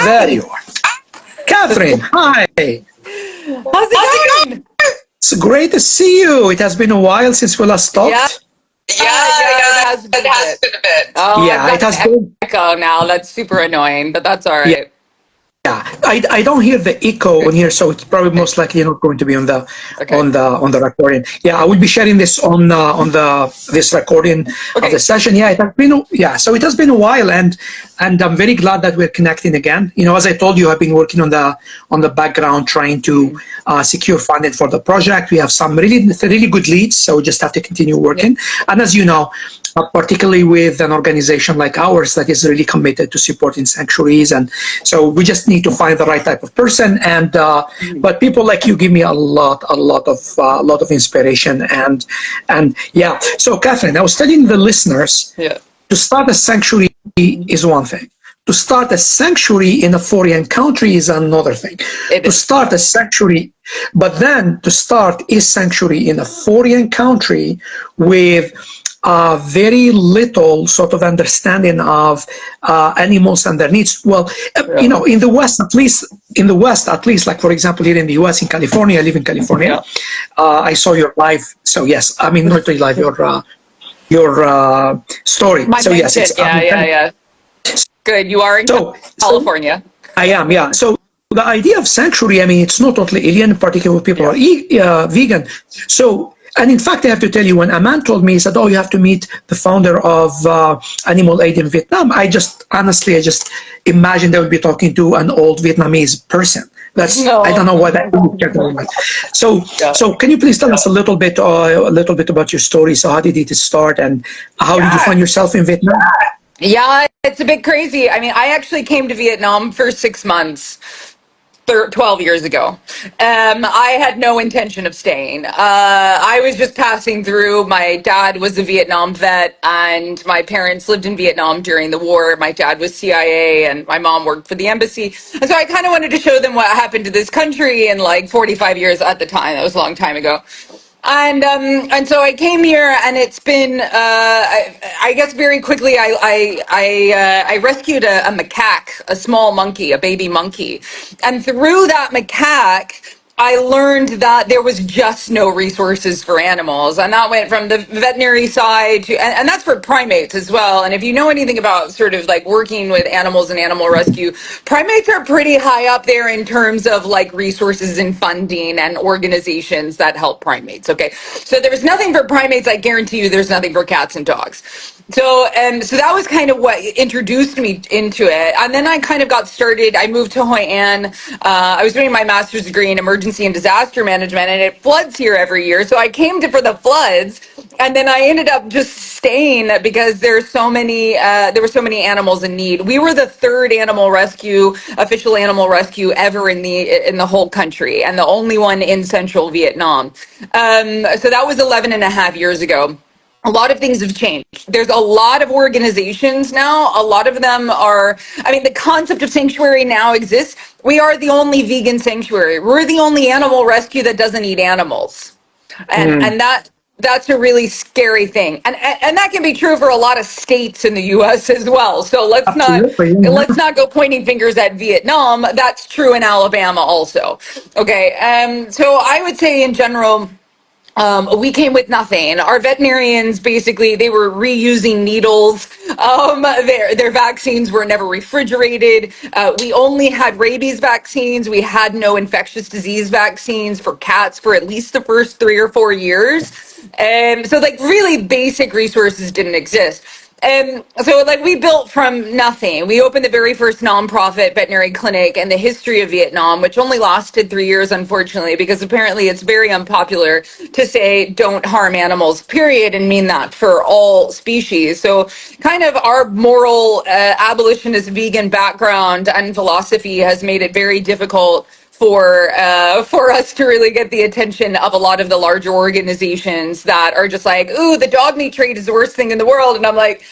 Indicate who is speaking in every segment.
Speaker 1: There you are. Catherine, hi.
Speaker 2: How's it going?
Speaker 1: It's great to see you. It has been a while since we last talked.
Speaker 2: Yeah, it has been a bit. Oh,
Speaker 1: Yeah,
Speaker 2: I've
Speaker 1: it
Speaker 2: got
Speaker 1: has
Speaker 2: an
Speaker 1: been.
Speaker 2: echo now. That's super annoying, but that's all
Speaker 1: Yeah,
Speaker 2: right.
Speaker 1: yeah. I don't hear the echo in here, so it's probably most likely not going to be on the
Speaker 2: Okay.
Speaker 1: on the recording. Yeah, I will be sharing this on the this recording of the
Speaker 2: Okay.
Speaker 1: session. Yeah, it has been so it has been a while, and I'm very glad that we're connecting again. As I told you, I've been working on the background trying to secure funding for the project. We have some really good leads, so we just have to continue working. And as you know, particularly with an organization like ours that is really committed to supporting sanctuaries, and so we just need to find the right type of person. And but people like you give me a lot of inspiration, and yeah. So Catherine, I was telling the listeners,
Speaker 2: Yeah.
Speaker 1: to start a sanctuary is one thing. To start a sanctuary in a foreign country is another thing. To start a sanctuary, but then to start a sanctuary in a foreign country with very little sort of understanding of animals and their needs. Well, in the West, at least, like for example, here in the US, in California, I live in California. I saw your live. So yes, I mean not really live. Your story.
Speaker 2: My
Speaker 1: So yes, it's
Speaker 2: yeah. Good. You are in California.
Speaker 1: I am, yeah. So the idea of sanctuary, I mean, it's not totally alien, particularly people are vegan. So, and in fact, I have to tell you, when a man told me, he said, "Oh, you have to meet the founder of Animal Aid in Vietnam," I just imagined I would be talking to an old Vietnamese person. I don't know why that. So can you please tell us a little bit about your story? So how did it start, and how did you find yourself in Vietnam?
Speaker 2: Yeah, it's a bit crazy. I mean, I actually came to Vietnam for 6 months. 12 years ago. I had no intention of staying. I was just passing through. My dad was a Vietnam vet, and my parents lived in Vietnam during the war. My dad was CIA, and my mom worked for the embassy. And so I kind of wanted to show them what happened to this country in like 45 years at the time. That was a long time ago. And so I came here, and it's been I guess very quickly I rescued a macaque, a small monkey, a baby monkey, and through that macaque I learned that there was just no resources for animals, and that went from the veterinary side to, and that's for primates as well. And if you know anything about sort of like working with animals and animal rescue, primates are pretty high up there in terms of like resources and funding and organizations that help primates. Okay, so there's nothing for primates. I guarantee you, there's nothing for cats and dogs. So that was kind of what introduced me into it. And then I kind of got started. I moved to Hoi An. I was doing my master's degree in emergency and disaster management, and it floods here every year. So I came for the floods, and then I ended up just staying because there were so many animals in need. We were the third official animal rescue ever in the whole country, and the only one in central Vietnam. So that was 11 and a half years ago. A lot of things have changed. There's a lot of organizations now. A lot of them the concept of sanctuary now exists. We are the only vegan sanctuary. We're the only animal rescue that doesn't eat animals. And that's a really scary thing. And that can be true for a lot of states in the US as well. So let's not go pointing fingers at Vietnam. That's true in Alabama also. Okay. So I would say in general, we came with nothing. Our veterinarians, basically, they were reusing needles. Their vaccines were never refrigerated. We only had rabies vaccines. We had no infectious disease vaccines for cats for at least the first 3 or 4 years. So like really basic resources didn't exist. So like we built from nothing. We opened the very first nonprofit veterinary clinic in the history of Vietnam, which only lasted 3 years, unfortunately, because apparently it's very unpopular to say don't harm animals, period, and mean that for all species. So kind of our moral abolitionist vegan background and philosophy has made it very difficult for us to really get the attention of a lot of the larger organizations that are just like, ooh, the dog meat trade is the worst thing in the world. And I'm like,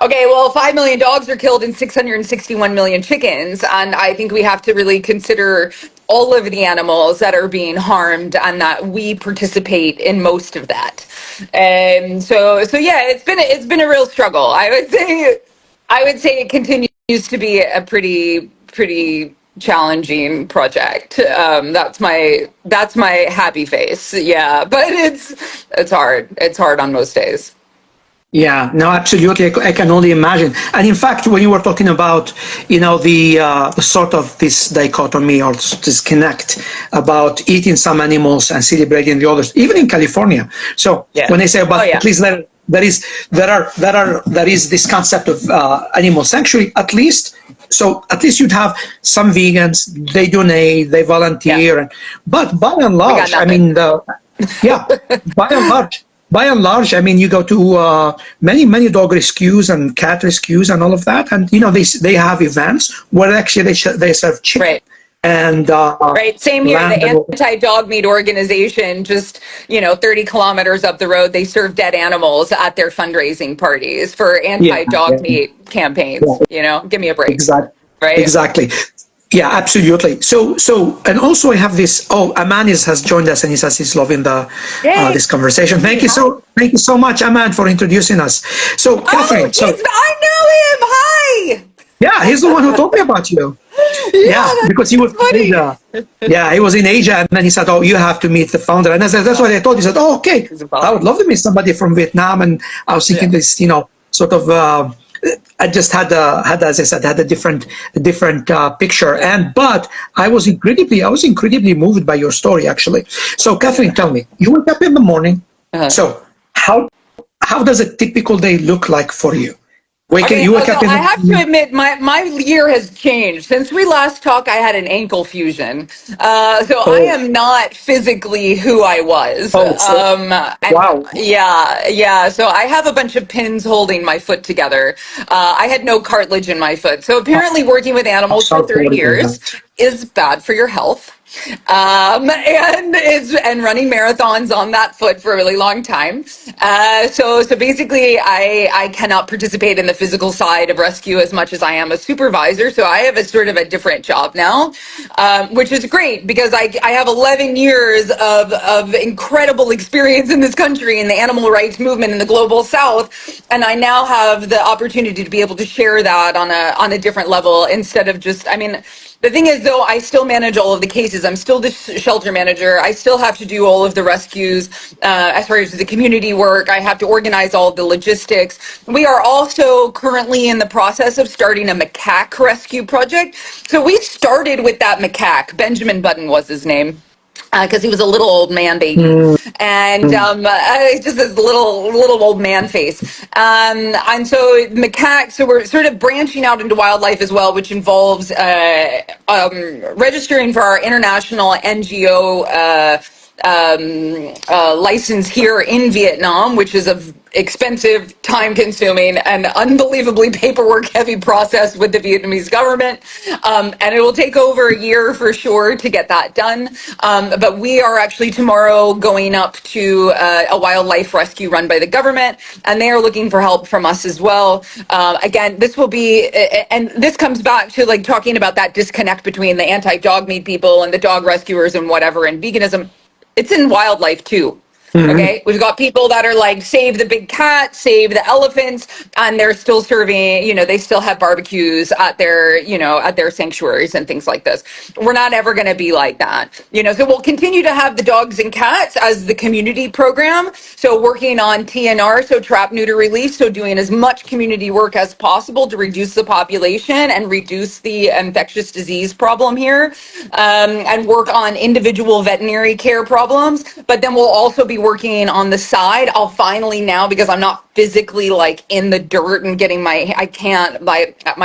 Speaker 2: okay, well, 5 million dogs are killed and 661 million chickens. And I think we have to really consider all of the animals that are being harmed and that we participate in most of that. And so yeah, it's been a real struggle. I would say it continues to be a pretty pretty challenging project. That's my happy face. Yeah, but it's hard. It's hard on most days.
Speaker 1: Yeah, no, absolutely. I can only imagine. And in fact, when you were talking about, the sort of this dichotomy or disconnect about eating some animals and celebrating the others, even in California. So
Speaker 2: Yeah.
Speaker 1: when I say about,
Speaker 2: Oh, yeah.
Speaker 1: at least there is this concept of animal sanctuary, at least. So at least you'd have some vegans, they donate, they volunteer.
Speaker 2: Yeah.
Speaker 1: But by and large, I
Speaker 2: nothing.
Speaker 1: mean, yeah, by and large, I mean, you go to many dog rescues and cat rescues and all of that, and they have events where actually they serve chicken.
Speaker 2: Right.
Speaker 1: And
Speaker 2: Right. Same here. The
Speaker 1: lamb.
Speaker 2: anti-dog meat organization, just 30 kilometers up the road, they serve dead animals at their fundraising parties for
Speaker 1: Yeah,
Speaker 2: anti-dog meat campaigns. Give me a break.
Speaker 1: exactly,
Speaker 2: Right.
Speaker 1: exactly. Yeah, absolutely. So, and also I have this. Oh, Aman has joined us, and he says he's loving
Speaker 2: Yay.
Speaker 1: this conversation. Thank you so much, Aman, for introducing us. So, Catherine.
Speaker 2: I know him. Hi.
Speaker 1: Yeah, he's the one who told me about you. Yeah, because he was
Speaker 2: funny.
Speaker 1: in Asia. Yeah, he was in Asia, and then he said, "Oh, you have to meet the founder." And I said, "That's what I told." He said, "Oh, okay. I would love to meet somebody from Vietnam." And I was thinking this, sort of. I just had as I said, had a different picture, but I was incredibly moved by your story, actually. So, Catherine, tell me, you wake up in the morning. So, how does a typical day look like for you? You wake up in
Speaker 2: I
Speaker 1: the
Speaker 2: have to admit, my year has changed. Since we last talked, I had an ankle fusion. I am not physically who I was.
Speaker 1: Wow.
Speaker 2: Yeah. So I have a bunch of pins holding my foot together. I had no cartilage in my foot. So apparently working with animals for 30 years is bad for your health. And running marathons on that foot for a really long time. So basically I cannot participate in the physical side of rescue as much as I am a supervisor. So I have a sort of a different job now, which is great because I have 11 years of incredible experience in this country in the animal rights movement in the global South. And I now have the opportunity to be able to share that on a different level instead of just, the thing is, though, I still manage all of the cases. I'm still the shelter manager. I still have to do all of the rescues as far as the community work. I have to organize all of the logistics. We are also currently in the process of starting a macaque rescue project. So we started with that macaque. Benjamin Button was his name. Because he was a little old man baby, and just this little old man face. And so macaque. So we're sort of branching out into wildlife as well, which involves registering for our international NGO license here in Vietnam, which is a expensive, time-consuming, and unbelievably paperwork-heavy process with the Vietnamese government. And it will take over a year for sure to get that done. But we are actually tomorrow going up to a wildlife rescue run by the government, and they are looking for help from us as well. Again, this will be, and this comes back to like talking about that disconnect between the anti-dog meat people and the dog rescuers and whatever, and veganism. It's in wildlife too. Okay, we've got people that are like, save the big cat, save the elephants, and they're still serving, they still have barbecues at their, at their sanctuaries and things like this. We're not ever going to be like that, so we'll continue to have the dogs and cats as the community program. So working on TNR, so trap, neuter, release. So doing as much community work as possible to reduce the population and reduce the infectious disease problem here, and work on individual veterinary care problems. But then we'll also be working on the side. I'll finally now, because I'm not physically like in the dirt and getting my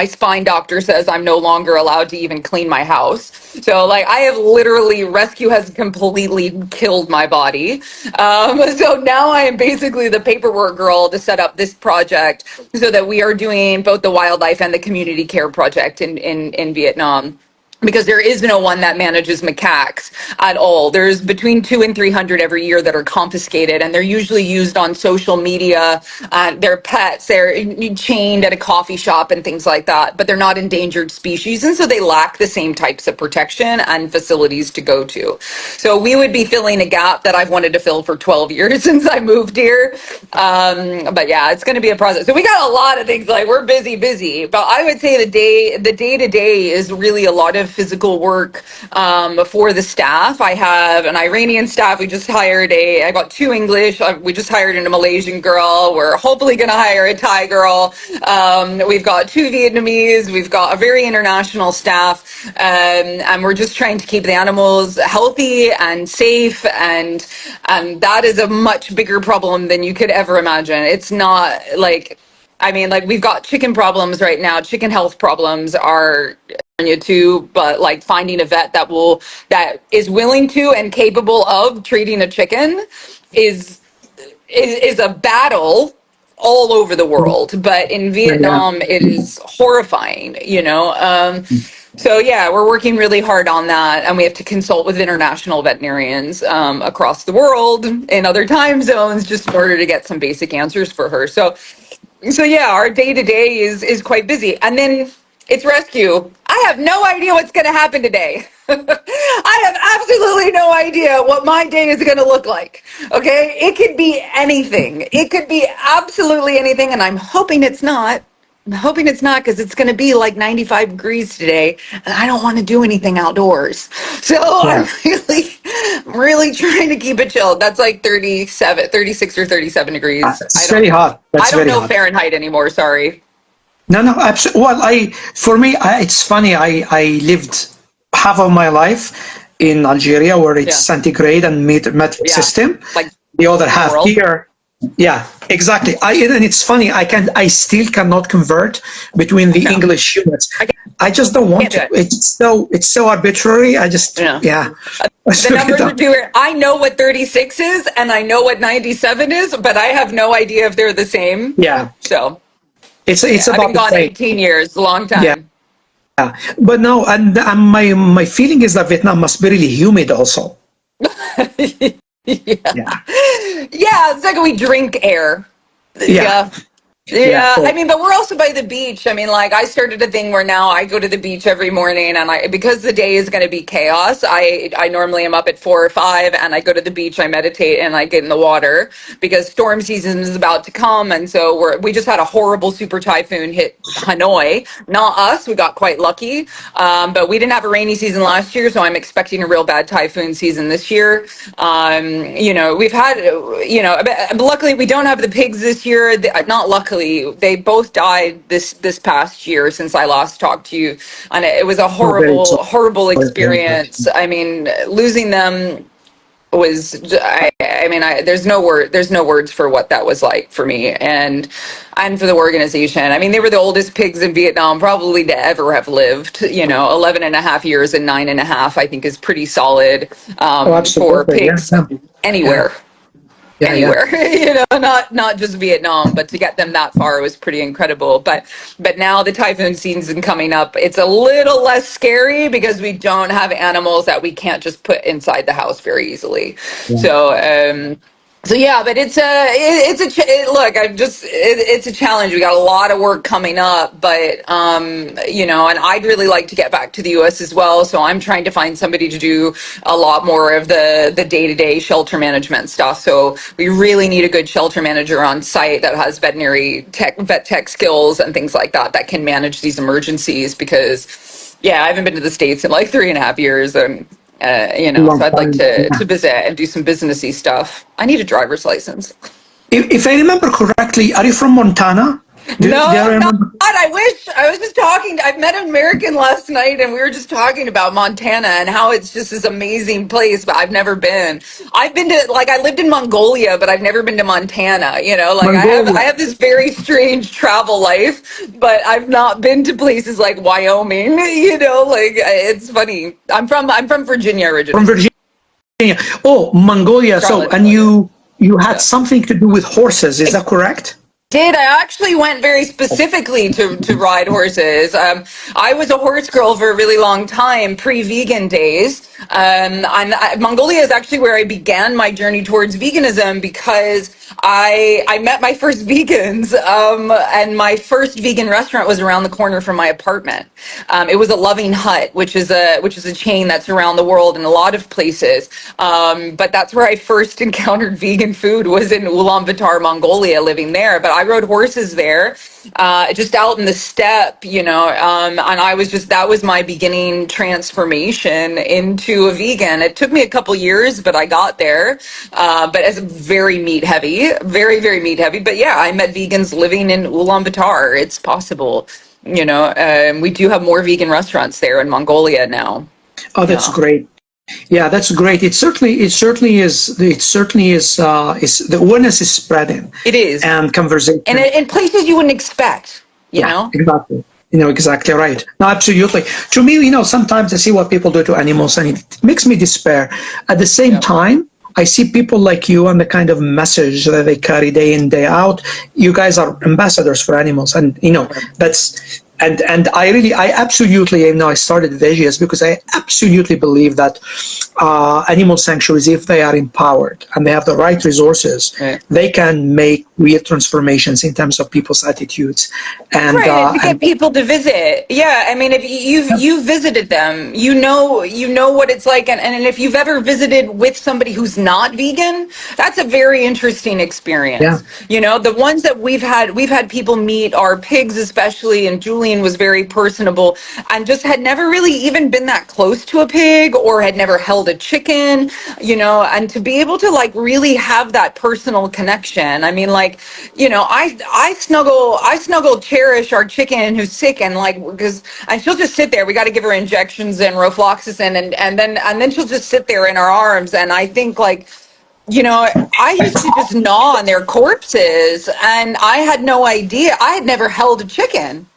Speaker 2: spine doctor says I'm no longer allowed to even clean my house. So like I have literally, rescue has completely killed my body. So now I am basically the paperwork girl to set up this project so that we are doing both the wildlife and the community care project in Vietnam. because there is no one that manages macaques at all. There's between 200 and 300 every year that are confiscated, and they're usually used on social media. They're pets, they're chained at a coffee shop and things like that, but they're not endangered species, and so they lack the same types of protection and facilities to go to. So we would be filling a gap that I've wanted to fill for 12 years since I moved here. But yeah, it's going to be a process. So we got a lot of things, like we're busy, but I would say the day to day is really a lot of physical work for the staff. I have an Iranian staff. We just hired I got 2 English. We just hired a Malaysian girl. We're hopefully going to hire a Thai girl. We've got 2 Vietnamese. We've got a very international staff. And we're just trying to keep the animals healthy and safe. And that is a much bigger problem than you could ever imagine. It's not like, I mean, like we've got chicken problems right now. Chicken health problems are too, but like finding a vet that is willing to and capable of treating a chicken is a battle all over the world. But in Vietnam, it is horrifying, you know. So yeah, we're working really hard on that, and we have to consult with international veterinarians across the world in other time zones just in order to get some basic answers for her. So yeah, our day to day is quite busy, and then it's rescue. I have no idea what's going to happen today. I have absolutely no idea what my day is going to look like. Okay, it could be anything. It could be absolutely anything, and I'm hoping it's not. I'm hoping it's not, because it's going to be like 95 degrees today, and I don't want to do anything outdoors. So I'm really trying to keep it chilled. That's like 36 or 37 degrees.
Speaker 1: It's very hot.
Speaker 2: I don't know Fahrenheit anymore. Sorry.
Speaker 1: No, absolutely. Well, for me, it's funny. I lived half of my life in Algeria, where it's centigrade and metric system. Like the other half here. Yeah, exactly. And it's funny. I still cannot convert between the English units. I just don't want to. It's so arbitrary. I just
Speaker 2: The numbers are too weird. I know what 36 is, and I know what 97 is, but I have no idea if they're the same.
Speaker 1: Yeah.
Speaker 2: So
Speaker 1: it's
Speaker 2: I've been gone 18 years, a long time.
Speaker 1: Yeah. But no, and my feeling is that Vietnam must be really humid also.
Speaker 2: Yeah, it's like we drink air. Yeah. I mean, but we're also by the beach. I mean, like I started a thing where now I go to the beach every morning, and because the day is going to be chaos, I normally am up at 4 or 5, and I go to the beach, I meditate, and I get in the water, because storm season is about to come. And so we just had a horrible super typhoon hit Hanoi. Not us, we got quite lucky, but we didn't have a rainy season last year, so I'm expecting a real bad typhoon season this year. You know, we've had, you know, but luckily we don't have the pigs this year. Not luckily. They both died this past year since I last talked to you, and it was a horrible experience. I mean, losing them was, I mean, there's no words for what that was like for me and for the organization. I mean, they were the oldest pigs in Vietnam probably to ever have lived. You know, 11 and a half years and 9.5, I think, is pretty solid for pigs anywhere. Anywhere, you know, not just Vietnam, but to get them that far was pretty incredible. But now the typhoon season coming up, it's a little less scary because we don't have animals that we can't just put inside the house very easily. So yeah, but it's a challenge. We got a lot of work coming up, but you know, and I'd really like to get back to the US as well. So I'm trying to find somebody to do a lot more of the day-to-day shelter management stuff. So we really need a good shelter manager on site that has vet tech skills and things like that can manage these emergencies, because I haven't been to the States in like 3.5 years, and you know, so I'd like to visit and do some businessy stuff. I need a driver's license.
Speaker 1: If I remember correctly, are you from Montana?
Speaker 2: No, I wish. I was just talking. I met an American last night, and we were just talking about Montana and how it's just this amazing place, but I've never been. I've been to, like, I lived in Mongolia, but I've never been to Montana. You know, like I have this very strange travel life, but I've not been to places like Wyoming. You know, like it's funny. I'm from Virginia originally.
Speaker 1: From Virginia. Oh, Mongolia. Charlotte, so, and you had something to do with horses. Is that correct?
Speaker 2: did. I actually went very specifically to ride horses. I was a horse girl for a really long time, pre-vegan days. Mongolia is actually where I began my journey towards veganism because I met my first vegans, and my first vegan restaurant was around the corner from my apartment. It was a Loving Hut, which is a chain that's around the world in a lot of places. But that's where I first encountered vegan food, was in Ulaanbaatar, Mongolia, living there. But I rode horses there, just out in the steppe, and that was my beginning transformation into a vegan. It took me a couple years, but I got there. But it's very meat heavy, very, very meat heavy. But yeah, I met vegans living in Ulaanbaatar. It's possible, we do have more vegan restaurants there in Mongolia now.
Speaker 1: Oh, that's great. Yeah, that's great. It certainly is. The awareness is spreading.
Speaker 2: It is,
Speaker 1: and conversation,
Speaker 2: and in places you wouldn't expect.
Speaker 1: Exactly. Exactly right. No, absolutely. To me, sometimes I see what people do to animals, and it makes me despair. At the same time, I see people like you and the kind of message that they carry day in, day out. You guys are ambassadors for animals, and that's. And I absolutely, I started Vegius because I absolutely believe that animal sanctuaries, if they are empowered and they have the right resources, they can make real transformations in terms of people's attitudes. And
Speaker 2: to get people to visit. Yeah, I mean, if you've visited them, you know what it's like, and if you've ever visited with somebody who's not vegan, that's a very interesting experience. The ones that we've had people meet, our pigs especially, and Julian was very personable and just had never really even been that close to a pig or had never held a chicken, and to be able to really have that personal connection. I mean, I snuggle Cherish, our chicken, who's sick, and she'll just sit there. We got to give her injections and rofloxacin, and then she'll just sit there in our arms. And I think I used to just gnaw on their corpses, and I had no idea. I had never held a chicken.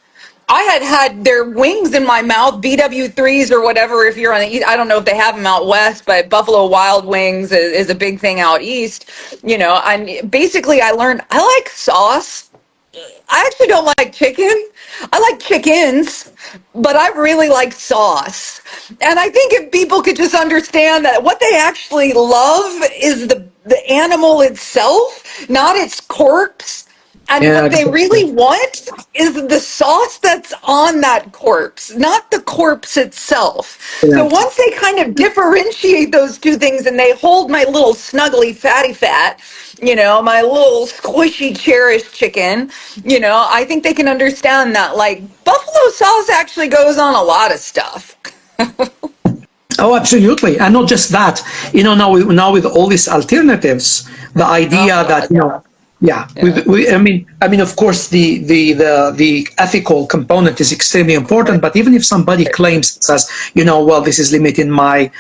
Speaker 2: I had their wings in my mouth, BW3s or whatever. If you're on the east, I don't know if they have them out west, but Buffalo Wild Wings is a big thing out east. And basically I learned I like sauce. I actually don't like chicken. I like chickens, but I really like sauce. And I think if people could just understand that what they actually love is the animal itself, not its corpse. And what they really want is the sauce that's on that corpse, not the corpse itself. So once they kind of differentiate those two things and they hold my little snuggly fatty fat, my little squishy cherished chicken, I think they can understand that buffalo sauce actually goes on a lot of stuff.
Speaker 1: Oh, absolutely. And not just that, now with all these alternatives, the idea that, I mean, of course, the ethical component is extremely important. But even if somebody claims, says, well, this is limiting my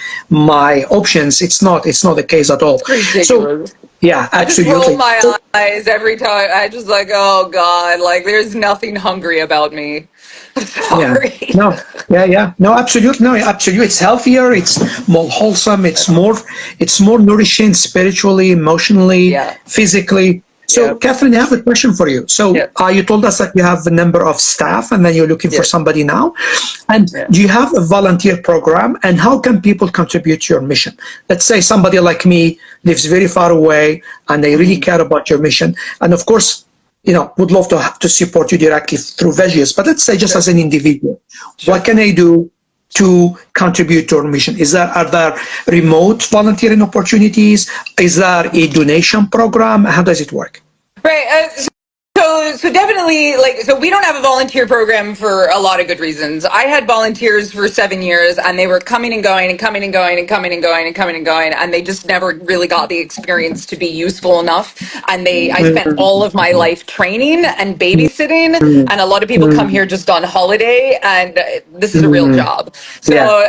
Speaker 1: options, it's not the case at all. So, yeah, absolutely.
Speaker 2: I just roll my eyes every time. I just oh God, there's nothing hungry about me. Sorry.
Speaker 1: No, absolutely. It's healthier. It's more wholesome. It's more nourishing spiritually, emotionally, physically. So, Catherine, I have a question for you. So, you told us that you have a number of staff and then you're looking for somebody now. And do you have a volunteer program? And how can people contribute to your mission? Let's say somebody like me lives very far away and they really care about your mission. And of course, would love to support you directly through Vegius. But let's say just as an individual, what can I do to contribute to our mission? Are there remote volunteering opportunities? Is there a donation program? How does it work?
Speaker 2: Right. So definitely, so we don't have a volunteer program for a lot of good reasons. I had volunteers for 7 years, and they were coming and going and coming and going and coming and going and coming and going, and they just never really got the experience to be useful enough. And I spent all of my life training and babysitting, and a lot of people come here just on holiday, and this is a real job. So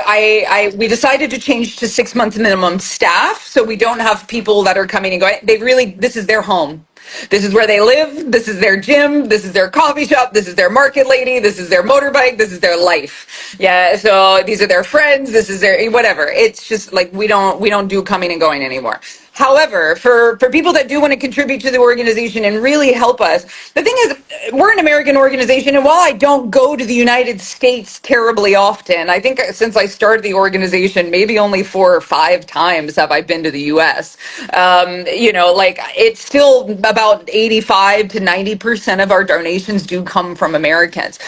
Speaker 2: we decided to change to 6 months minimum staff, so we don't have people that are coming and going. This is their home. This is where they live. This is their gym. This is their coffee shop. This is their market lady. This is their motorbike. This is their life. Yeah. So these are their friends. This is their whatever. It's just we don't do coming and going anymore. However, for people that do want to contribute to the organization and really help us, the thing is, we're an American organization, and while I don't go to the United States terribly often, I think since I started the organization, maybe only 4 or 5 times have I been to the U.S. Like it's still about 85 to 90% of our donations do come from Americans.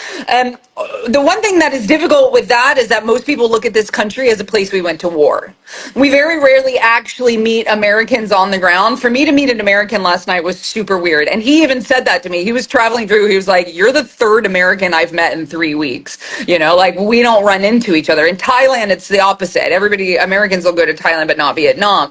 Speaker 2: The one thing that is difficult with that is that most people look at this country as a place we went to war. We very rarely actually meet Americans on the ground. For me to meet an American last night was super weird. And he even said that to me. He was traveling through, he was like, "You're the 3rd American I've met in 3 weeks." Like we don't run into each other. In Thailand, it's the opposite. Americans will go to Thailand, but not Vietnam.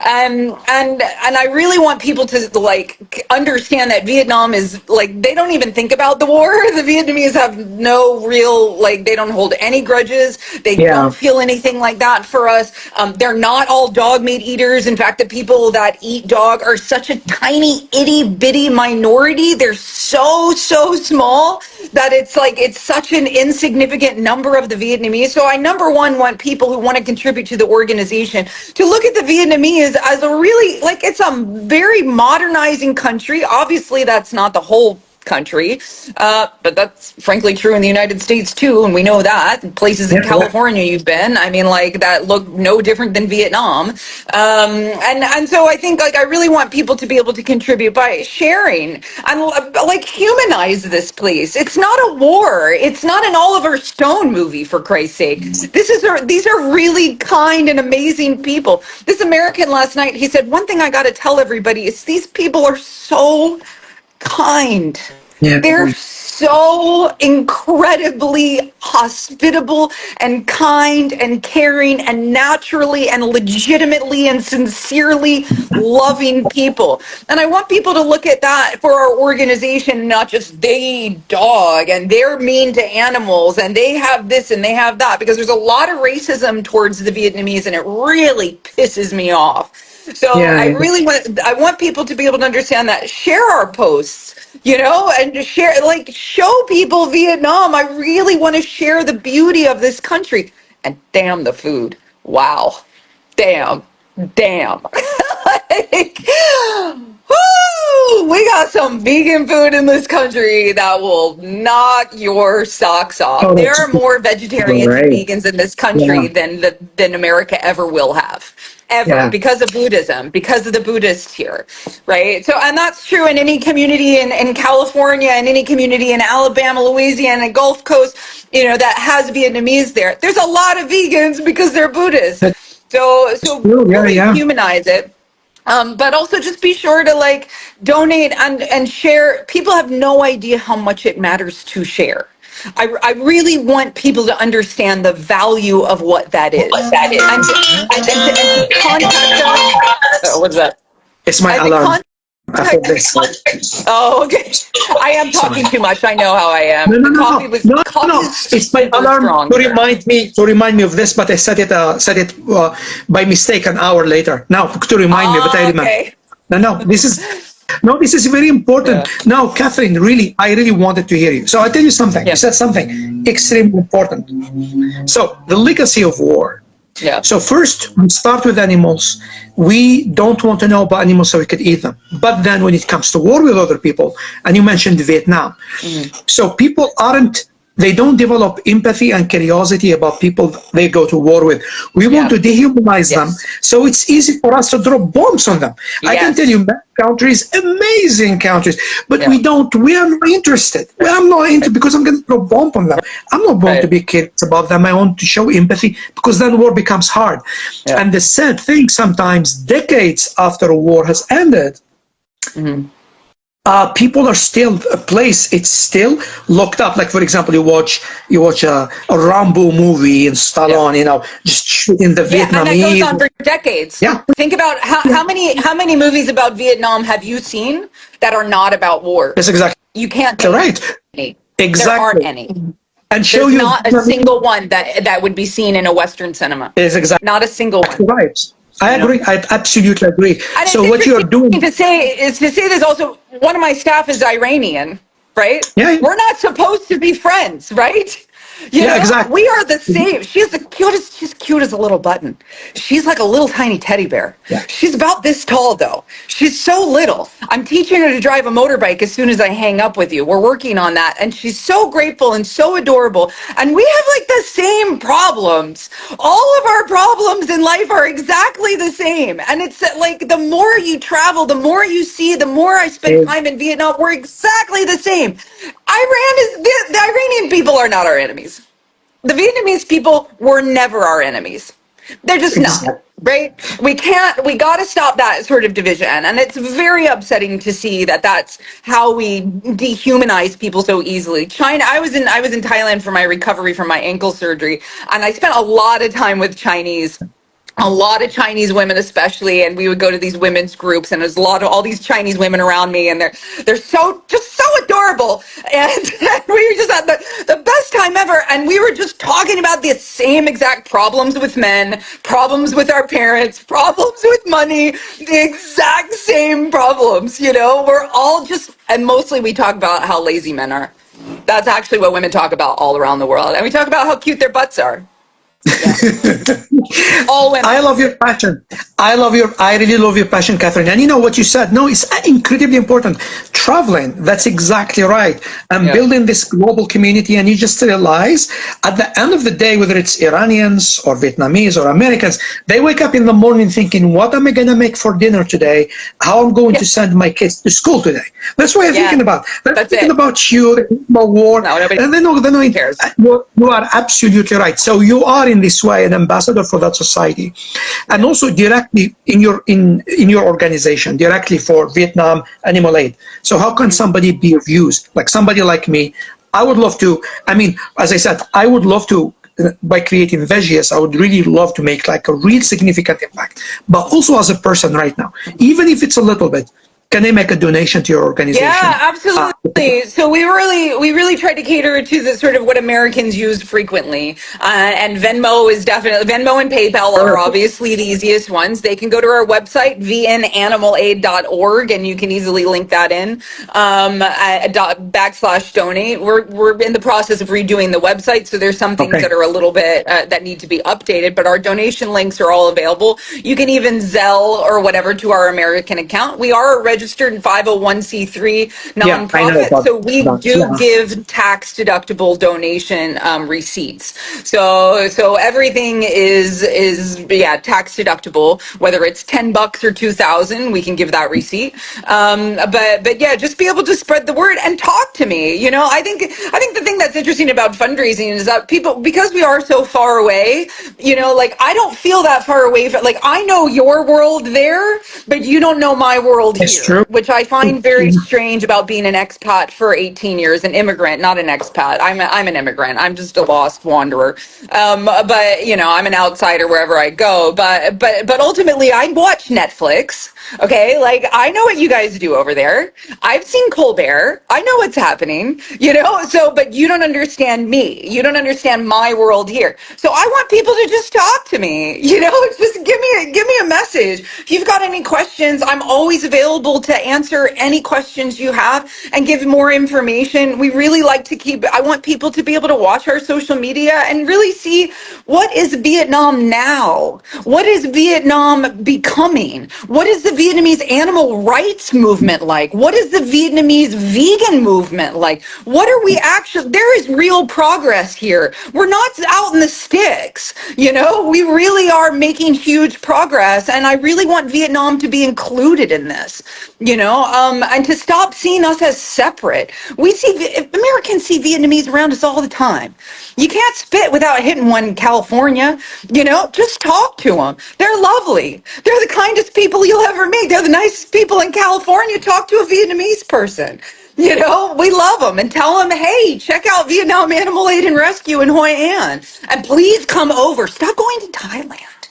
Speaker 2: And I really want people to like understand that Vietnam is like, they don't even think about the war. The Vietnamese have no real, like, they don't hold any grudges. They don't feel anything like that for us. They're not all dog meat eaters. In fact, the people that eat dog are such a tiny, itty bitty minority. They're so small that it's like, it's such an insignificant number of the Vietnamese. So I, number one, want people who want to contribute to the organization to look at the Vietnamese as a really, like, it's a very modernizing country. Obviously, that's not the whole country, but that's frankly true in the United States too, and we know that. Places in California you've been, I mean, like, that look no different than Vietnam. And so I think, like, I really want people to be able to contribute by sharing and like humanize this place. It's not a war. It's not an Oliver Stone movie, for Christ's sake. These are really kind and amazing people. This American last night, he said, "One thing I got to tell everybody is these people are so kind." They're so incredibly hospitable and kind and caring and naturally and legitimately and sincerely loving people. And I want people to look at that for our organization, not just they eat dog and they're mean to animals and they have this and they have that, because there's a lot of racism towards the Vietnamese and it really pisses me off. So I want people to be able to understand that. Share our posts, and share, like, show people Vietnam. I really want to share the beauty of this country. And damn the food. Wow. Damn. Like, woo, we got some vegan food in this country that will knock your socks off. There are more vegetarians and vegans in this country than America ever will have. Because of Buddhism, because of the Buddhists here, right? So, and that's true in any community in California, and any community in Alabama, Louisiana, and Gulf Coast, that has Vietnamese there. There's a lot of vegans because they're Buddhists. So really humanize it. But also just be sure to, like, donate and share. People have no idea how much it matters to share. I really want people to understand the value of what that is. And contact us. What's that?
Speaker 1: It's my alarm.
Speaker 2: Oh, okay. I am talking too much. I know how I am.
Speaker 1: No. It's my alarm to remind me of this, but I set it by mistake an hour later. Now to remind me, but I remember.
Speaker 2: Okay.
Speaker 1: No, this is very important. Now, Catherine, I really wanted to hear you. So I'll tell you something. You said something extremely important. So the legacy of war. So first, we start with animals. We don't want to know about animals so we could eat them. But then when it comes to war with other people, and you mentioned Vietnam, so people they don't develop empathy and curiosity about people they go to war with. We want to dehumanize them, so it's easy for us to drop bombs on them. I can tell you, countries, amazing countries, but we are not interested. I'm not interested because I'm going to throw a bomb on them. I'm not going to be curious about them. I want to show empathy, because then war becomes hard. And the sad thing, sometimes decades after a war has ended, people are still it's still locked up. Like, for example, you watch a Rambo movie in Stallone, just shooting the Vietnamese.
Speaker 2: And that goes on for decades. Think about how many movies about Vietnam have you seen that are not about war?
Speaker 1: That's exactly.
Speaker 2: You can't.
Speaker 1: Right.
Speaker 2: Any.
Speaker 1: Exactly.
Speaker 2: There aren't any.
Speaker 1: And
Speaker 2: There's not a single one that would be seen in a Western cinema.
Speaker 1: Is exactly.
Speaker 2: Not a single one.
Speaker 1: Right. I agree. I absolutely agree.
Speaker 2: And
Speaker 1: so what you're doing
Speaker 2: to say this also, one of my staff is Iranian, right?
Speaker 1: Yeah.
Speaker 2: We're not supposed to be friends, right? You
Speaker 1: Yeah,
Speaker 2: know,
Speaker 1: exactly.
Speaker 2: we are the same. She's cute as a little button. She's like a little tiny teddy bear.
Speaker 1: Yeah.
Speaker 2: She's about this tall though. She's so little. I'm teaching her to drive a motorbike as soon as I hang up with you. We're working on that. And she's so grateful and so adorable. And we have like the same problems. All of our problems in life are exactly the same. And it's like the more you travel, the more you see, the more I spend time in Vietnam, we're exactly the same. The Iranian people are not our enemies. The Vietnamese people were never our enemies. They're just not,
Speaker 1: Exactly.
Speaker 2: right? We got to stop that sort of division. And it's very upsetting to see that that's how we dehumanize people so easily. China, I was in Thailand for my recovery from my ankle surgery, and I spent a lot of time with a lot of Chinese women especially, and we would go to these women's groups, and there's a lot of all these Chinese women around me, and they're so just so adorable, and we just had the best time ever, and we were just talking about the same exact problems with men, problems with our parents, problems with money, the exact same problems, you know. We're all just, and mostly we talk about how lazy men are. That's actually what women talk about all around the world, and we talk about how cute their butts are. Yeah. All women.
Speaker 1: I love your passion. I really love your passion, Catherine. And you know what you said? No, it's incredibly important. Traveling, that's exactly right. And building this global community. And you just realize at the end of the day, whether it's Iranians or Vietnamese or Americans, they wake up in the morning thinking, what am I going to make for dinner today? How I'm going to send my kids to school today? That's what I'm thinking about. They're thinking about you, about war.
Speaker 2: No, nobody
Speaker 1: and then
Speaker 2: cares.
Speaker 1: You are absolutely right. So you are in this way an ambassador for that society, and also directly in your organization, directly for Vietnam Animal Aid. So how can somebody be of use? Like somebody like me, I would love to. I mean, as I said, I would love to. By creating Vegius, I would really love to make like a real significant impact. But also as a person right now, even if it's a little bit, can I make a donation to your organization?
Speaker 2: Yeah, absolutely. So we really try to cater to the sort of what Americans use frequently, and Venmo is definitely Venmo and PayPal are obviously the easiest ones. They can go to our website vnanimalaid.org, and you can easily link that in /donate. We're in the process of redoing the website, so there's some things that are a little bit that need to be updated, but our donation links are all available. You can even Zelle or whatever to our American account. We are a registered 501c3 nonprofit, so we do give tax deductible donation receipts. So everything is tax deductible, whether it's $10 or $2,000, we can give that receipt. But yeah, just be able to spread the word and talk to me. You know, I think the thing that's interesting about fundraising is that people, because we are so far away, you know, like I don't feel that far away from, like I know your world there, but you don't know my world here.
Speaker 1: True.
Speaker 2: Which I find very strange about being an expat for 18 years, an immigrant, not an expat. I'm an immigrant. I'm just a lost wanderer. But you know, I'm an outsider wherever I go. But ultimately, I watch Netflix. Okay, like I know what you guys do over there. I've seen Colbert. I know what's happening. You know, so but you don't understand me. You don't understand my world here. So I want people to just talk to me. You know, just give me a message. If you've got any questions, I'm always available to answer any questions you have and give more information. We really like to I want people to be able to watch our social media and really see what is Vietnam now? What is Vietnam becoming? What is the Vietnamese animal rights movement like? What is the Vietnamese vegan movement like? What are we actually, there is real progress here. We're not out in the sticks, you know, we really are making huge progress, and I really want Vietnam to be included in this, you know, and to stop seeing us as separate. Americans see Vietnamese around us all the time. You can't spit without hitting one in California, you know, just talk to them. They're lovely. They're the kindest people you'll ever meet. They're the nicest people in California. Talk to a Vietnamese person. You know, we love them, and tell them, hey, check out Vietnam Animal Aid and Rescue in Hoi An. And please come over. Stop going to Thailand.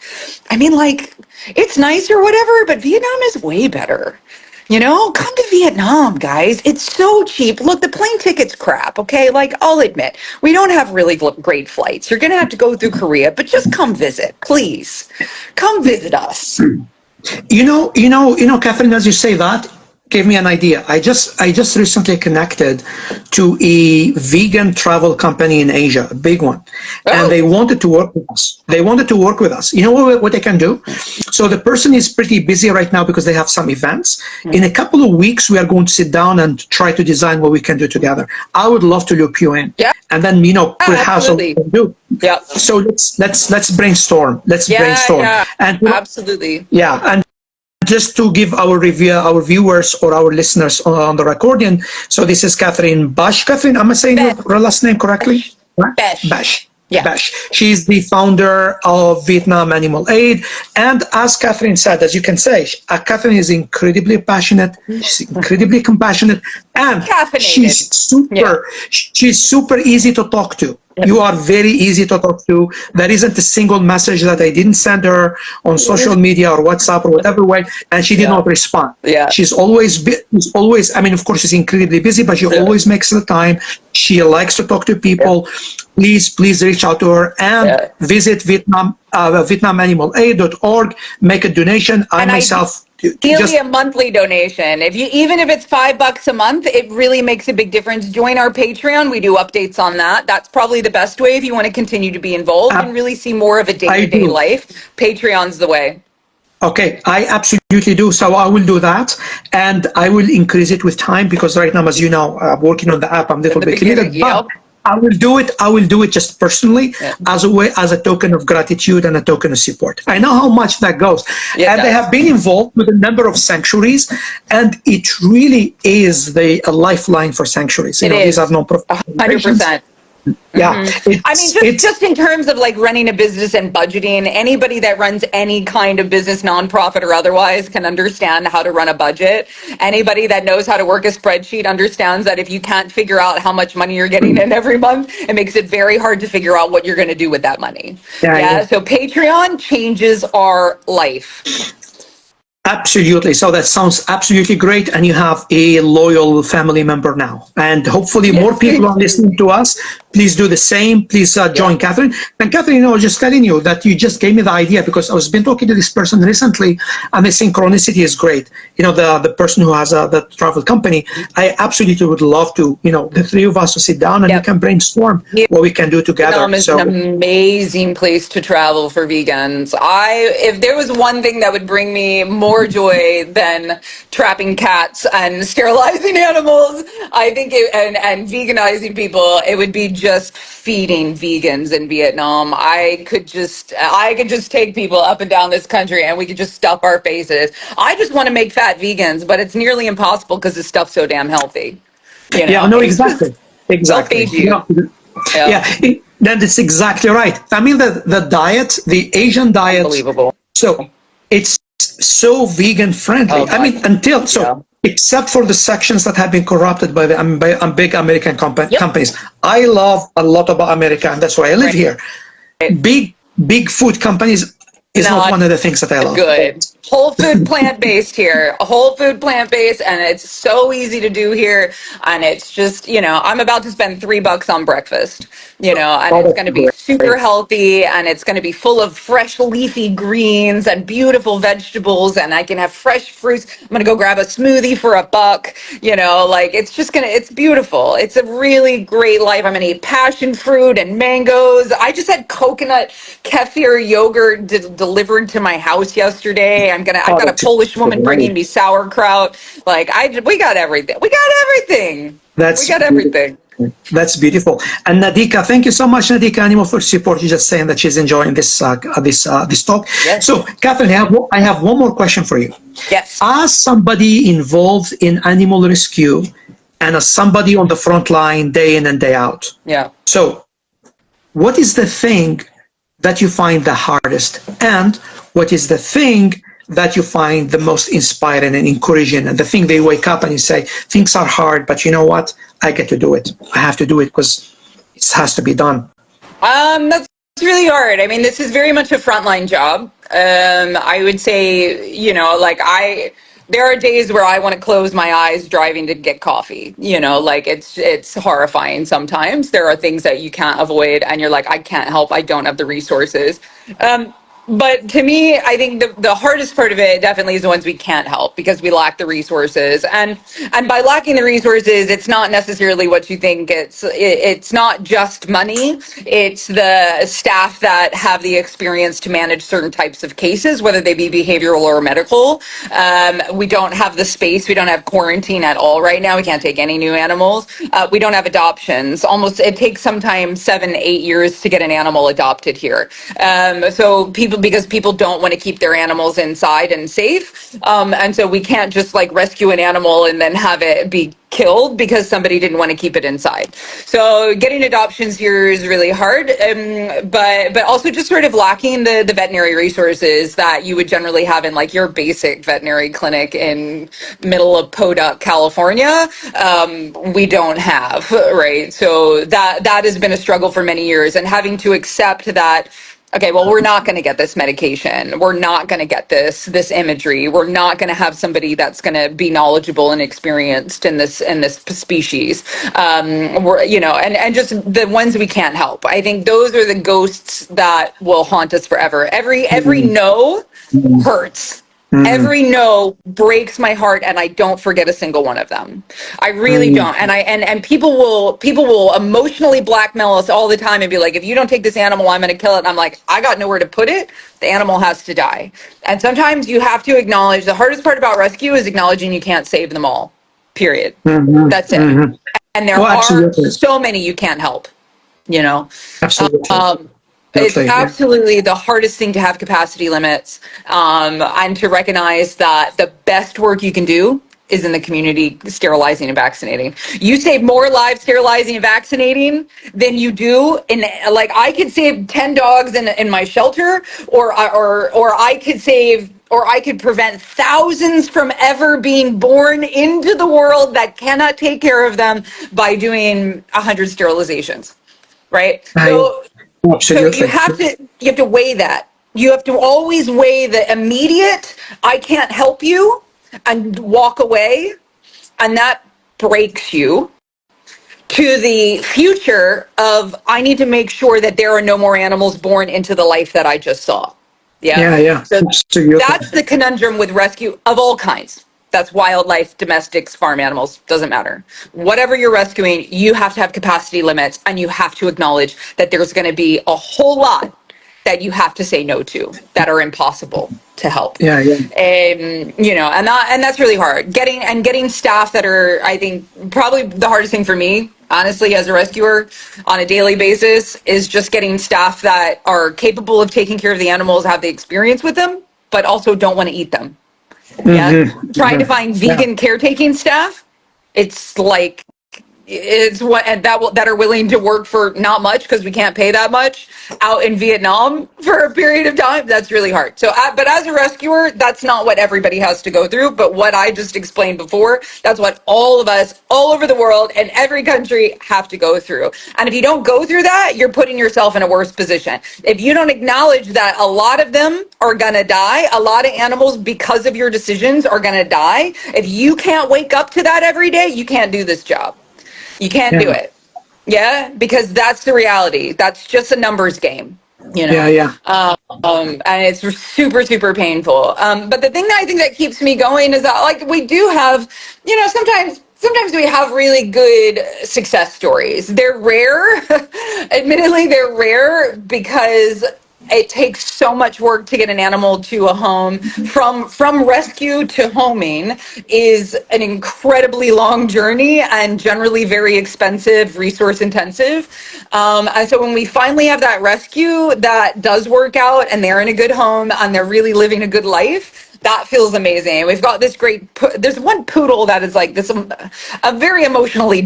Speaker 2: I mean, like, it's nice or whatever, but Vietnam is way better. You know, come to Vietnam, guys. It's so cheap. Look, the plane ticket's crap, okay? Like, I'll admit, we don't have really great flights. You're going to have to go through Korea, but just come visit, please. Come visit us.
Speaker 1: You know, Catherine, as you say that, gave me an idea. I just recently connected to a vegan travel company in Asia, a big one, and they wanted to work with us. They wanted to work with us. You know what they can do? So the person is pretty busy right now because they have some events. In a couple of weeks, we are going to sit down and try to design what we can do together. I would love to loop you in, and then perhaps what we can do.
Speaker 2: Yeah.
Speaker 1: So let's brainstorm. Let's brainstorm.
Speaker 2: Yeah.
Speaker 1: And
Speaker 2: Absolutely.
Speaker 1: yeah, and just to give our viewers or our listeners on the recording. So this is Catherine Besch. Catherine, am I saying your last name correctly?
Speaker 2: Besch.
Speaker 1: Besch.
Speaker 2: Yeah.
Speaker 1: Besch. She's the founder of Vietnam Animal Aid. And as Catherine said, as you can say, Catherine is incredibly passionate. She's incredibly compassionate. And she's super easy to talk to. You are very easy to talk to. There isn't a single message that I didn't send her on social media or WhatsApp or whatever way, and she did not respond. She's always, I mean, of course, she's incredibly busy, but she always makes the time. She likes to talk to people. Please reach out to her and visit vietnamanimal.org, make a donation. I myself...
Speaker 2: Ideally, a monthly donation. Even if it's $5 a month, it really makes a big difference. Join our Patreon. We do updates on that. That's probably the best way if you want to continue to be involved and really see more of a day-to-day life. Patreon's the way.
Speaker 1: Okay, I absolutely do. So I will do that, and I will increase it with time because right now, as you know, I'm working on the app. I'm a little bit limited, but I will do it. I will do it just personally as a way, as a token of gratitude and a token of support. I know how much that goes. And I have been involved with a number of sanctuaries, and it really is a lifeline for sanctuaries. These are non-profit organizations.
Speaker 2: 100%.
Speaker 1: Yeah.
Speaker 2: I mean, just in terms of like running a business and budgeting, anybody that runs any kind of business, nonprofit or otherwise, can understand how to run a budget. Anybody that knows how to work a spreadsheet understands that if you can't figure out how much money you're getting in every month, it makes it very hard to figure out what you're going to do with that money. So Patreon changes our life.
Speaker 1: Absolutely. So that sounds absolutely great. And you have a loyal family member now. And hopefully more people are listening to us. Please do the same. Please join Catherine. And Catherine, I was just telling you that you just gave me the idea because I was been talking to this person recently, and the synchronicity is great. The person who has the travel company, I absolutely would love to, the three of us to sit down and we can brainstorm what we can do together.
Speaker 2: Vietnam is an amazing place to travel for vegans. If there was one thing that would bring me more joy than trapping cats and sterilizing animals, I think and veganizing people, it would be just feeding vegans in Vietnam. I could just take people up and down this country and we could just stuff our faces. I just want to make fat vegans, but it's nearly impossible because this stuff's so damn healthy.
Speaker 1: Exactly.
Speaker 2: They'll feed you.
Speaker 1: That's exactly right. I mean, the diet, the Asian diet,
Speaker 2: unbelievable.
Speaker 1: So it's so vegan friendly. Except for the sections that have been corrupted by the big American companies. I love a lot about America, and that's why I live here. Big food companies is not one of the things that I love.
Speaker 2: Good. Whole food plant-based here. A whole food plant-based, and it's so easy to do here. And it's just, I'm about to spend $3 on breakfast, and it's going to be super healthy, and it's going to be full of fresh leafy greens and beautiful vegetables, and I can have fresh fruits. I'm going to go grab a smoothie for $1, it's beautiful. It's a really great life. I'm going to eat passion fruit and mangoes. I just had coconut kefir yogurt delivered to my house yesterday. I've got a Polish woman bringing me sauerkraut. We got everything.
Speaker 1: That's beautiful. And Nadika, thank you so much, Nadika Animal, for support. She's just saying that she's enjoying this talk. Yes. So, Catherine, I have one more question for you.
Speaker 2: Yes.
Speaker 1: As somebody involved in animal rescue and as somebody on the front line day in and day out.
Speaker 2: Yeah.
Speaker 1: So, what is the thing that you find the hardest, and what is the thing that you find the most inspiring and encouraging, and the thing they wake up and you say, things are hard, but you know what? I get to do it. I have to do it because it has to be done.
Speaker 2: That's really hard. I mean, this is very much a frontline job. I would say, there are days where I want to close my eyes driving to get coffee. It's horrifying sometimes. There are things that you can't avoid and you're like, I can't help. I don't have the resources. But to me, I think the hardest part of it definitely is the ones we can't help because we lack the resources. And by lacking the resources, it's not necessarily what you think. It's not just money. It's the staff that have the experience to manage certain types of cases, whether they be behavioral or medical. We don't have the space. We don't have quarantine at all right now. We can't take any new animals. We don't have adoptions. It takes sometimes 7-8 years to get an animal adopted here. So because people don't want to keep their animals inside and safe. And so we can't just like rescue an animal and then have it be killed because somebody didn't want to keep it inside. So getting adoptions here is really hard, but also just sort of lacking the veterinary resources that you would generally have in like your basic veterinary clinic in middle of Podunk, California. We don't have, right? So that has been a struggle for many years, and having to accept that, okay, well, we're not going to get this medication. We're not going to get this imagery. We're not going to have somebody that's going to be knowledgeable and experienced in this species. And just the ones we can't help. I think those are the ghosts that will haunt us forever. Every no hurts. Every no breaks my heart, and I don't forget a single one of them. I really don't. And people will emotionally blackmail us all the time and be like, if you don't take this animal, I'm going to kill it. And I'm like, I got nowhere to put it. The animal has to die. And sometimes you have to acknowledge the hardest part about rescue is acknowledging you can't save them all. Period. That's it. And there are so many you can't help.
Speaker 1: Absolutely.
Speaker 2: It's absolutely the hardest thing to have capacity limits, and to recognize that the best work you can do is in the community sterilizing and vaccinating. You save more lives sterilizing and vaccinating than you do in, like, I could save 10 dogs in my shelter, or I could prevent thousands from ever being born into the world that cannot take care of them by doing 100 sterilizations, right? So you have to weigh that. You have to always weigh the immediate, I can't help you, and walk away, and that breaks you, to the future of, I need to make sure that there are no more animals born into the life that I just saw.
Speaker 1: Yeah.
Speaker 2: So that's the conundrum with rescue of all kinds. That's wildlife, domestics, farm animals, doesn't matter. Whatever you're rescuing, you have to have capacity limits, and you have to acknowledge that there's going to be a whole lot that you have to say no to that are impossible to help. And that's really hard. Getting staff that are, I think, probably the hardest thing for me, honestly, as a rescuer on a daily basis, is just getting staff that are capable of taking care of the animals, have the experience with them, but also don't want to eat them. Trying to find vegan caretaking staff, it's like, that are willing to work for not much, because we can't pay that much, out in Vietnam for a period of time. That's really hard. So, but as a rescuer, that's not what everybody has to go through. But what I just explained before, that's what all of us, all over the world, and every country have to go through. And if you don't go through that, you're putting yourself in a worse position. If you don't acknowledge that a lot of them are gonna die, a lot of animals, because of your decisions, are gonna die. If you can't wake up to that every day, you can't do this job. You can't do it. Because that's the reality. That's just a numbers game, and it's super, super painful. But the thing that I think that keeps me going is that, like, we do have, sometimes we have really good success stories. They're rare. Admittedly, they're rare, because it takes so much work to get an animal to a home. From rescue to homing is an incredibly long journey, and generally very expensive, resource intensive. And so when we finally have that rescue that does work out, and they're in a good home, and they're really living a good life, that feels amazing. We've got this great, there's one poodle that is like this, a very emotionally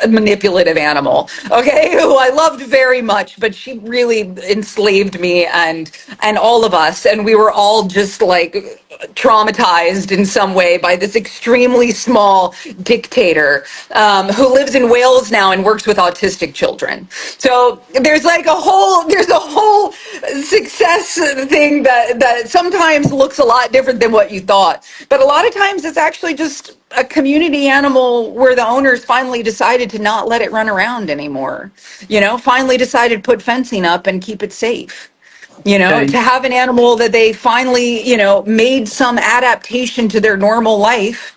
Speaker 2: manipulative animal, okay, who I loved very much, but she really enslaved me and all of us, and we were all just like traumatized in some way by this extremely small dictator, who lives in Wales now and works with autistic children. So there's a whole success thing that sometimes looks a lot different than what you thought. But a lot of times it's actually just a community animal where the owners finally decided to not let it run around anymore. Finally decided to put fencing up and keep it safe. You know,
Speaker 1: Okay.
Speaker 2: to have an animal that they finally, you know, made some adaptation to their normal life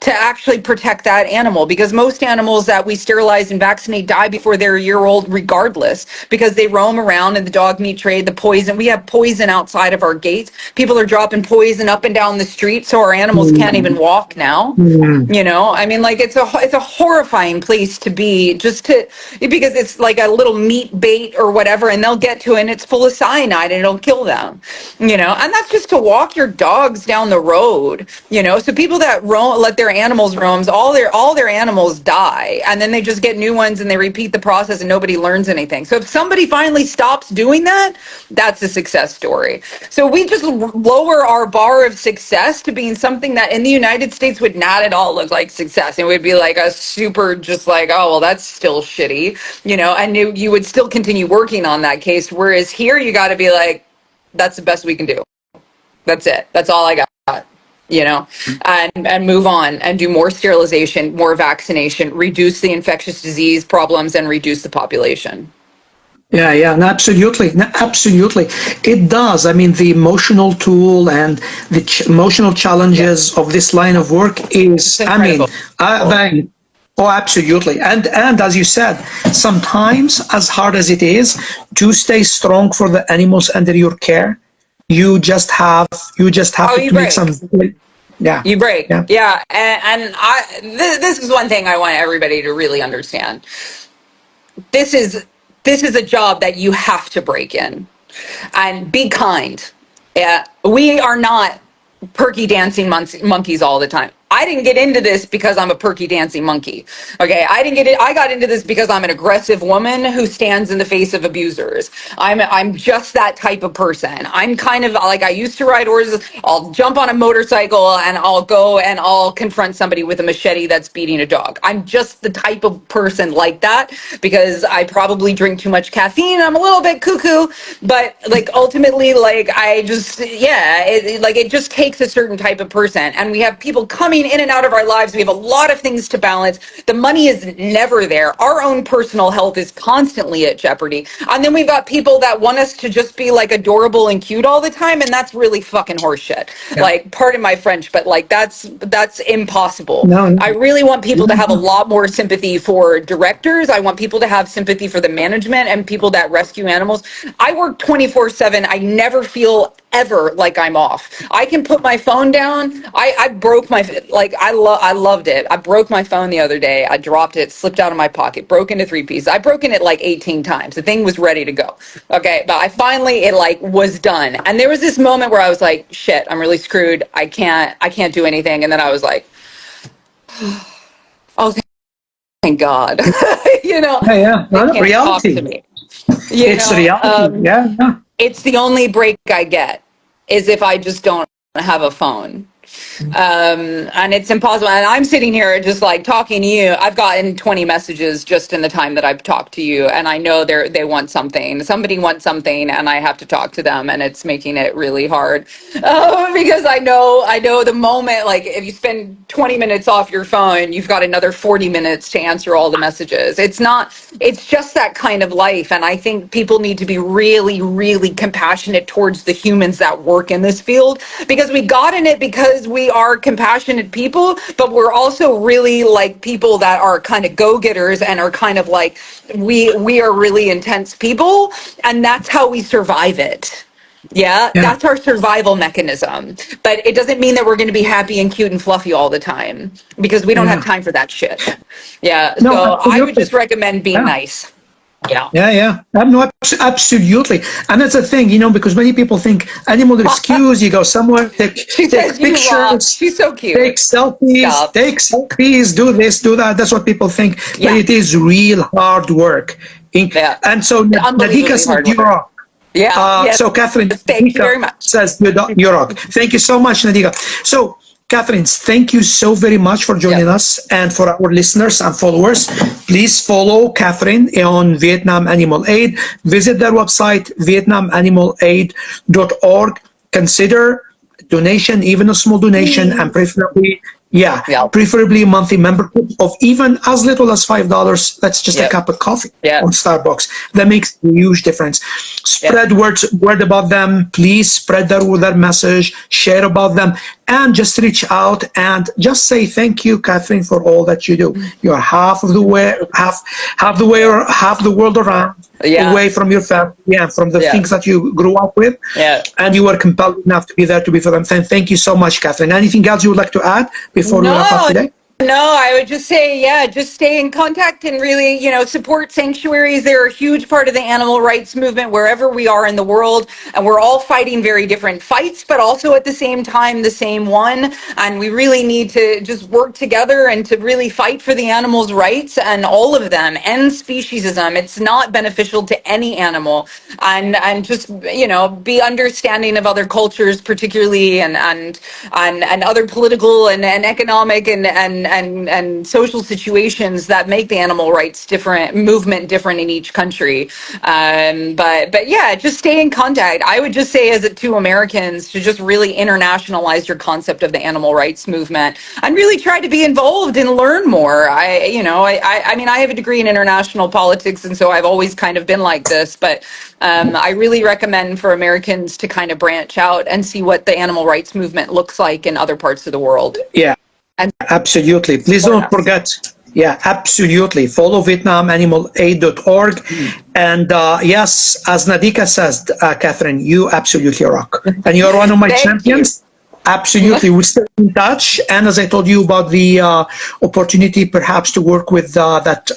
Speaker 2: to actually protect that animal, because most animals that we sterilize and vaccinate die before they're a year old regardless, because they roam around in the dog meat trade, the poison. We have poison outside of our gates. People are dropping poison up and down the street, so our animals can't even walk now.
Speaker 1: Mm.
Speaker 2: You know, I mean, like it's a horrifying place to be, just to, because it's like a little meat bait or whatever, and they'll get to it and it's full of cyanide and it'll kill them. You know, and that's just to walk your dogs down the road. You know, so people that let their animals roam, all their animals die, and then they just get new ones and they repeat the process and nobody learns anything. So if somebody finally stops doing that, that's a success story. So we just lower our bar of success to being something that in the United States would not at all look like success. It would be like a super, just like, oh, well, that's still shitty, you know, and you would still continue working on that case. Whereas here, you got to be like, that's the best we can do. That's it. That's all I got, you know, and move on and do more sterilization, more vaccination, reduce the infectious disease problems, and reduce the population.
Speaker 1: Yeah, yeah, no, absolutely, no, absolutely. It does. I mean, the emotional tool and the emotional challenges of this line of work is,
Speaker 2: It's incredible.
Speaker 1: oh, absolutely. And as you said, sometimes as hard as it is to stay strong for the animals under your care, you just have
Speaker 2: Oh, you
Speaker 1: to make
Speaker 2: break.
Speaker 1: some, yeah,
Speaker 2: You break.
Speaker 1: yeah,
Speaker 2: Yeah. And this is one thing I want everybody to really understand. This is a job that you have to break in, and be kind. Yeah, we are not perky dancing monkeys all the time. I didn't get into this because I'm a perky dancing monkey. Okay, I didn't get it. I got into this because I'm an aggressive woman who stands in the face of abusers. I'm just that type of person. I'm kind of like, I used to ride horses. I'll jump on a motorcycle and I'll go and I'll confront somebody with a machete that's beating a dog. I'm just the type of person like that, because I probably drink too much caffeine. I'm a little bit cuckoo, but like ultimately, like I just, yeah, it just takes a certain type of person. And we have people coming in and out of our lives. We have a lot of things to balance. The money is never there. Our own personal health is constantly at jeopardy. And then we've got people that want us to just be like adorable and cute all the time. And that's really fucking horseshit.
Speaker 1: yeah.
Speaker 2: Like, pardon my French, but like that's impossible.
Speaker 1: No,
Speaker 2: I
Speaker 1: no,
Speaker 2: really want people to have a lot more sympathy for directors. I want people to have sympathy for the management and people that rescue animals. I work 24/7. I never feel ever like I'm off. I can put my phone down. I broke my, like, I loved it. I broke my phone the other day. I dropped it, slipped out of my pocket, broke into 3 pieces. I broken it like 18 times. The thing was ready to go. Okay, but I finally, it like was done. And there was this moment where I was like, shit, I'm really screwed. I can't do anything. And then I was like, oh, thank God. You know,
Speaker 1: yeah, yeah.
Speaker 2: they
Speaker 1: No, no,
Speaker 2: can't talk to
Speaker 1: reality.
Speaker 2: me. You
Speaker 1: It's
Speaker 2: know,
Speaker 1: reality. Yeah, yeah.
Speaker 2: it's the only break I get is if I just don't have a phone. And it's impossible. And I'm sitting here just like talking to you. I've gotten 20 messages just in the time that I've talked to you, and I know they want something. Somebody wants something, and I have to talk to them, and it's making it really hard because I know the moment. Like, if you spend 20 minutes off your phone, you've got another 40 minutes to answer all the messages. It's just that kind of life, and I think people need to be really, really compassionate towards the humans that work in this field, because we got in it because we are compassionate people, but we're also really like people that are kind of go-getters and are kind of like, we are really intense people, and that's how we survive it. Yeah,
Speaker 1: Yeah.
Speaker 2: that's our survival mechanism. But it doesn't mean that we're going to be happy and cute and fluffy all the time, because we don't have
Speaker 1: Yeah.
Speaker 2: time for that shit. Yeah,
Speaker 1: No,
Speaker 2: so I would
Speaker 1: absolutely.
Speaker 2: just recommend being
Speaker 1: Yeah.
Speaker 2: nice. Yeah.
Speaker 1: Yeah, yeah. No, absolutely. And that's the thing, because many people think animal rescues, you go somewhere,
Speaker 2: She
Speaker 1: take
Speaker 2: says you rock.
Speaker 1: pictures,
Speaker 2: She's so cute.
Speaker 1: take
Speaker 2: Stop.
Speaker 1: selfies, do this, do that. That's what people think. But
Speaker 2: Yeah.
Speaker 1: it is real hard work.
Speaker 2: Yeah.
Speaker 1: And so Nadika
Speaker 2: Unbelievably
Speaker 1: said,
Speaker 2: hard
Speaker 1: you
Speaker 2: work.
Speaker 1: rock.
Speaker 2: Yeah. Yes.
Speaker 1: So Catherine,
Speaker 2: Thank you very much.
Speaker 1: says you rock. Thank you so much, Nadika. So Catherine, thank you so very much for joining us, and for our listeners and followers. Please follow Catherine on Vietnam Animal Aid. Visit their website, vietnamanimal.aid.org. Consider donation, even a small donation, and preferably Yeah,
Speaker 2: Yeah.
Speaker 1: preferably a monthly membership of even as little as $5. That's just a cup of coffee on Starbucks. That makes a huge difference. Spread word about them. Please spread their message. Share about them, and just reach out and just say thank you, Catherine, for all that you do. You are half of the way, half the way, or half the world around. Away from your family, from the things that you grew up with, and you were compelled enough to be there to be for them. Thank you so much, Catherine. Anything else you would like to add before we wrap up today?
Speaker 2: No, I would just say, just stay in contact and really, support sanctuaries. They're a huge part of the animal rights movement wherever we are in the world. And we're all fighting very different fights, but also at the same time, the same one. And we really need to just work together and to really fight for the animals' rights, and all of them, end speciesism. It's not beneficial to any animal. And just, be understanding of other cultures, particularly, and other political and economic and social situations that make the animal rights movement different in each country. But yeah, just stay in contact. I would just say, to Americans, to just really internationalize your concept of the animal rights movement and really try to be involved and learn more. I mean, I have a degree in international politics, and so I've always kind of been like this, but I really recommend for Americans to kind of branch out and see what the animal rights movement looks like in other parts of the world.
Speaker 1: Yeah.
Speaker 2: And
Speaker 1: absolutely. Please don't forget. Yeah, absolutely. Follow VietnamAnimalAid.org. And yes, as Nadika says, Catherine, you absolutely rock. And you're one of my champions. Absolutely. We'll stay in touch. And as I told you about the opportunity perhaps to work with that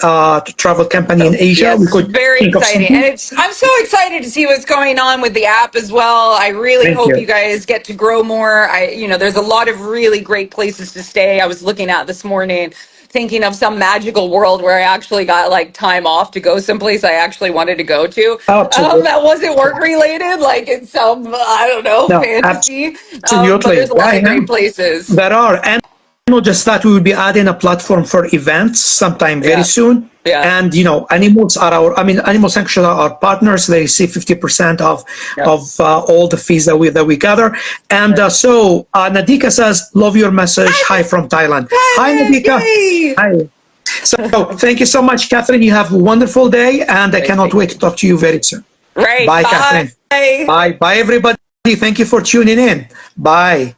Speaker 1: travel company in Asia.
Speaker 2: Yes, we could very exciting. And I'm so excited to see what's going on with the app as well. I really hope you guys get to grow more. There's a lot of really great places to stay. I was looking at this morning, thinking of some magical world where I actually got time off to go someplace I actually wanted to go to. That wasn't work related, like in some, I don't know, fantasy. But there's a lot of great places.
Speaker 1: There are. And not just that, we will be adding a platform for events sometime very soon. And animals are animal sanctuaries are our partners. They receive 50% of all the fees that we gather. And so Nadika says, love your message. Hi from Thailand. Hi Nadika.
Speaker 2: Yay.
Speaker 1: Hi. So thank you so much, Catherine. You have a wonderful day, and I cannot wait to talk to you very soon.
Speaker 2: Right.
Speaker 1: Bye, Catherine. Bye. Bye, everybody. Thank you for tuning in. Bye.